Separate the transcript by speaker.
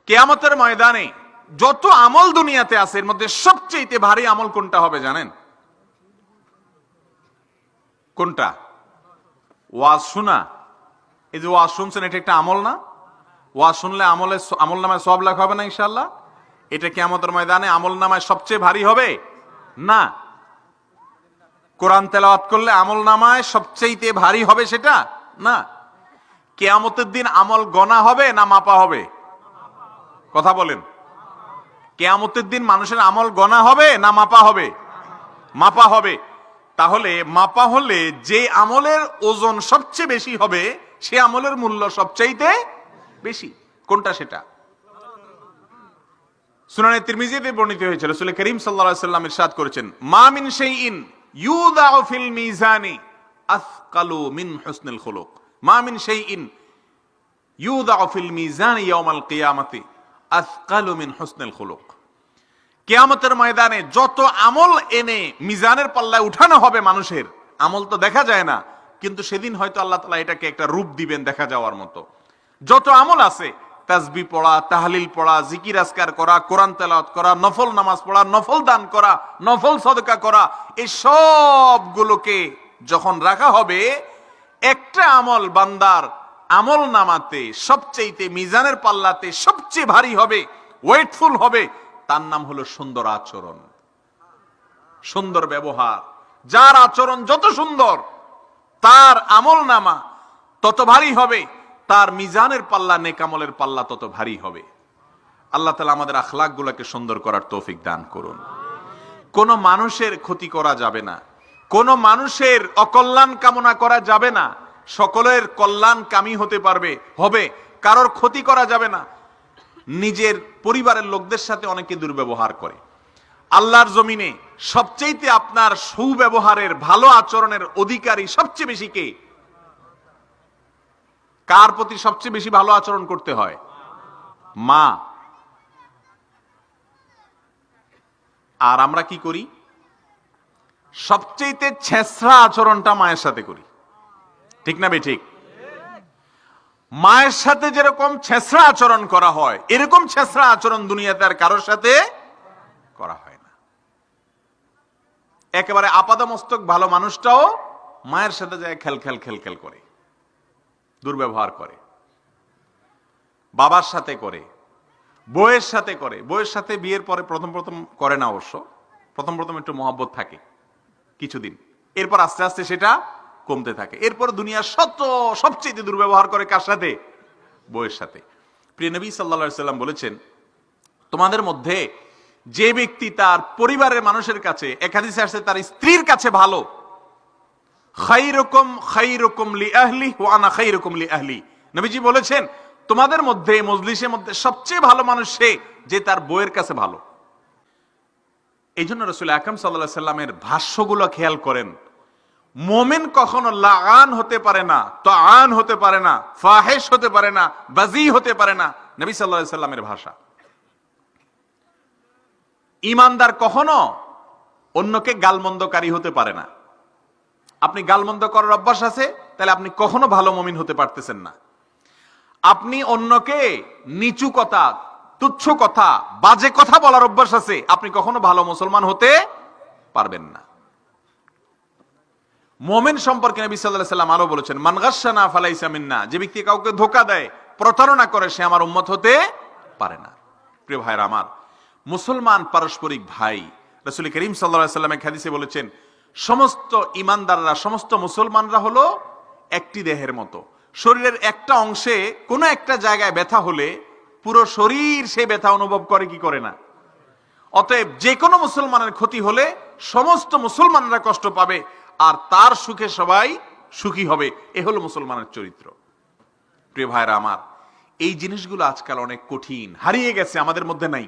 Speaker 1: কিয়ামতের ময়দানে যত আমল দুনিয়াতে আছে এর মধ্যে সবচেয়ে ভারী আমল কোনটা হবে জানেন? কোনটা? ওয়াজ শোনা। এই যে ওয়াজ শুনছেন, এটা একটা আমল না? ওয়াজ শুনলে আমল নামায় সওয়াব লেখা হবে না ইনশাআল্লাহ? এটা কিয়ামতের ময়দানে আমল নামায় সবচেয়ে ভারী হবে না? কোরআন তেলাওয়াত করলে আমল নামায় সবচেয়ে ভারী হবে সেটা না? কিয়ামতের দিন আমল গণা হবে না মাপা হবে? কথা বলেন। কিয়ামতের দিন মানুষের আমল গণা হবে না মাপা হবে? মাপা হবে। তাহলে মাপা হলে যে আমলের ওজন সবচেয়ে বেশি হবে সে আমলের মূল্য সবচাইতে বেশি। কোনটা সেটা? সুনানে তিরমিজিতে বর্ণিত হয়েছে, রাসূল করিম সাল্লাল্লাহু আলাইহি ওয়াসাল্লাম ইরশাদ করেছেন, মা মিন শাইইন ইউদাউ ফিল মিজানি আথকালু মিন হুসনিল খুলুক। মা মিন শাইইন ইউদাউ ফিল মিজানি ইয়াউমাল কিয়ামাতি আথকালু মিন হুসনিল খুলুক। কিয়ামতের ময়দানে যত আমল এনে মিজানের পাল্লায় উঠানো হবে মানুষের, আমল তো দেখা যায় না, কিন্তু সেদিন হয়তো আল্লাহ তাআলা এটাকে একটা রূপ দিবেন দেখা যাওয়ার মতো। যত আমল আছে, তাসবিহ পড়া, তাহলিল পড়া, জিকির আজকার করা, কোরআন তেলাওয়াত করা, নফল নামাজ পড়া, নফল দান করা, নফল সদকা করা, এই সবগুলোকে যখন রাখা হবে, একটা আমল বান্দার আমল নামাতে সবচেয়ে মিজানের পাল্লাতে সবচেয়ে ভারী হবে, ওয়েটফুল হবে, তার নাম হলো সুন্দর আচরণ, সুন্দর ব্যবহার। যার আচরণ যত সুন্দর তার আমল নামা তত ভারী হবে, তার মিজানের পাল্লা নেক আমলের পাল্লা তত ভারী হবে। আল্লাহ তাআলা আমাদের আখলাক গুলাকে সুন্দর করার তৌফিক দান করুন। কোন মানুষের ক্ষতি করা যাবে না, কোন মানুষের অকল্যাণ কামনা করা যাবে না, সকলের কল্যাণ কামী হতে হবে, কারোর ক্ষতি করা যাবে না। নিজের পরিবারের লোকদের সাথে অনেকে দুর্ব্যবহার করে। আল্লাহর জমিনে সবচেয়ে আপনার সুব্যবহারের ভালো আচরণের অধিকারী সবচেয়ে বেশি কে? কার প্রতি সবচেয়ে বেশি ভালো আচরণ করতে হয়? মা। আর আমরা কি করি? সবচেয়ে ছেঁচড়া আচরণটা মায়ের সাথে করি, ঠিক না বেঠিক? মায়ের সাথে যেরকম ছেঁচড়া আচরণ করা হয়, এরকম ছেঁচড়া আচরণ দুনিয়াতে আর কারোর সাথে করা হয় না। একেবারে আপাদমস্তক ভালো মানুষটাও মায়ের সাথে যায় খেল করে, দুর্ব্যবহার করে। বাবার সাথে করে, বউয়ের সাথে করে। বউয়ের সাথে বিয়ের পরে প্রথম করে না অবশ্য, প্রথম একটু মহব্বত থাকে কিছুদিন, এরপর আস্তে আস্তে সেটা কমতে থাকে। এরপর দুনিয়ার সবচেয়ে দুর্ব্যবহার করে কার সাথে? বউয়ের সাথে। প্রিয় নবী সাল্লাল্লাহু আলাইহি সাল্লাম বলেছেন, তোমাদের মধ্যে যে ব্যক্তি তার পরিবারের মানুষের কাছে, এক হাদিসে আসছে তার স্ত্রীর কাছে ভালো, খায়রুকুম লিআহলি ওয়া আনা খায়রুকুম লিআহলি। নবীজি বলেছেন, তোমাদের মধ্যে মজলিসের মধ্যে সবচেয়ে ভালো মানুষ সে যে তার বউয়ের কাছে ভালো। এই জন্য রাসূল আকরাম সাল্লাল্লাহু আলাইহি সাল্লামের ভাষ্যগুলো খেয়াল করেন। মুমিন কখনো লাআন হতে পারে না, তাআন হতে পারে না, ফাহিশ হতে পারে না, বাযী হতে পারে না, নবী সাল্লাল্লাহু আলাইহি সাল্লামের ভাষা। ঈমানদার কখনো অন্যকে গালমন্দকারী হতে পারে না। আপনি গালমন্দ করার অভ্যাস আছে, তাহলে আপনি কখনো ভালো মুমিন হতে পারতেছেন না। আপনি অন্যকে নিচু কথা, তুচ্ছ কথা, বাজে কথা বলার অভ্যাস আছে, আপনি কখনো ভালো মুসলমান হতে পারবেন না। মুমিন সম্পর্কে নবী সাল্লাল্লাহু আলাইহি সাল্লাম আরো বলেছেন, মান গাশশানা ফালাইসা মিন্না। যে ব্যক্তি কাউকে ধোঁকা দেয়, প্রতারণা করে, সে আমার উম্মত হতে পারে না। প্রিয় ভাইরা আমার, মুসলমান পারস্পরিক ভাই। রাসূল করিম সাল্লাল্লাহু আলাইহি সাল্লাম এক হাদিসে বলেছেন, সমস্ত ঈমানদাররা, সমস্ত মুসলমানরা হলো একটি দেহের মতো। শরীরের একটা অংশে কোনো একটা জায়গায় ব্যথা হলে পুরো শরীর সেই ব্যথা অনুভব করে কি করে না? অতএব যে কোনো মুসলমানের ক্ষতি হলে সমস্ত মুসলমানরা কষ্ট পাবে, আর তার সুখে সবাই সুখী হবে। এ হলো মুসলমানের চরিত্র। প্রিয় ভাইরা আমার, এই জিনিসগুলো আজকাল অনেক কঠিন, হারিয়ে গেছে, আমাদের মধ্যে নাই।